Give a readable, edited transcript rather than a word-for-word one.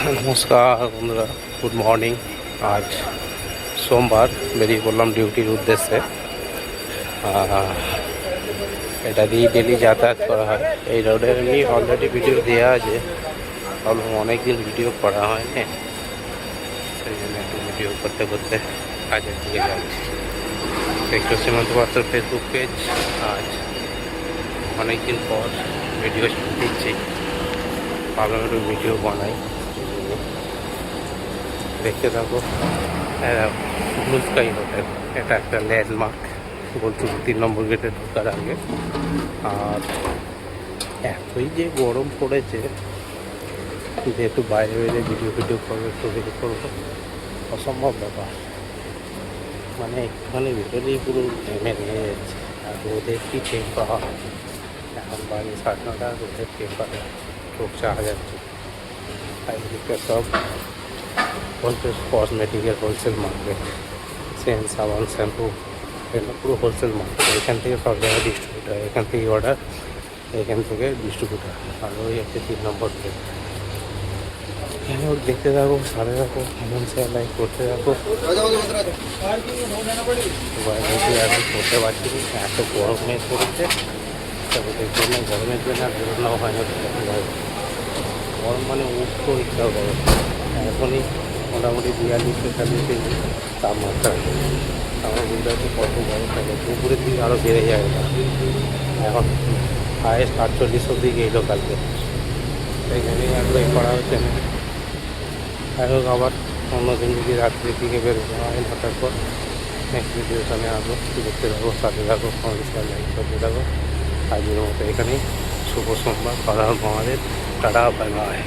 নমস্কার বন্ধুরা, good morning. আজ সোমবার, বেরিয়ে পড়লাম ডিউটির উদ্দেশ্যে। এটা দিয়ে ডেলি যাতায়াত করা হয়। এই রোডে এমনি অলরেডি ভিডিও দেওয়া আছে, অনেক দিন ভিডিও করা হয়নি, সেই জন্য একটু ভিডিও করতে করতে কাজের দিকে যাচ্ছি। একটু সীমান্ত পাত্র ফেসবুক পেজ, আজ অনেকদিন পর ভিডিও দিচ্ছি, ভালো একটু ভিডিও বানাই, দেখতে থাকো। ব্লু স্কাই হোটেল, এটা একটা ল্যান্ডমার্ক বলছি 3 নম্বর গেটে ঢোকার আগে। আর এতই যে গরম পড়েছে, যেহেতু বাইরে বাইরে ভিডিও করবো, ছবি করবো, অসম্ভব ব্যাপার। মানে একটুখানি বেরোলেই পুরো ঘেমে নিয়ে যাচ্ছে। আর রোদের কি টেম্পার, এখন বাজে 9:30, রোদের টেম্পার চোখ চাওয়া যাচ্ছে। আর এদিকটা সব হোলসেল কসমেটিকের হোলসেল মার্কেট, সেন্ট, সাবান, শ্যাম্পু, এগুলো পুরো হোলসেল মার্কেট। এখান থেকে সব জায়গায় ডিস্ট্রিবিউট হয়, এখান থেকে অর্ডার, এখান থেকে ডিস্ট্রিবিউট হয়। আর ওই হচ্ছে 3 নম্বর গেট। এখানে দেখতে থাকো, সাথে থাকো, এমন শেয়ার লাইক করতে থাকো। এখন করতে পারছি না, এত গরমে পড়েছে, ওদের জন্য গরমের জন্য আর বেরোনাও হয় না। গরম মানে উঠতে ইচ্ছা করে, এখনই মোটামুটি 42-43 ডিগ্রি তাপমাত্রা। আমরা বুঝতে পারছি কত গরম থাকে, দুপুরের দিকে আরও বেড়ে যায়। এখন হায়েস্ট 48 অব্দি গেলো কালকে, সেইখানেই অ্যাপ্লাই করা হচ্ছে না। যাই হোক, আবার অন্যদিন যদি রাত্রির দিকে বেরোনো হয়, 9টার পর নেক্সট ভিডিওখানে আসবো, দেখতে থাকো, সাথে থাকো, কমেন্ট লাইক করতে থাকো। আজকের মতো এখানেই, শুভ সোমবার, পাড়ার মহাদেব, টাটা, বাই বাই।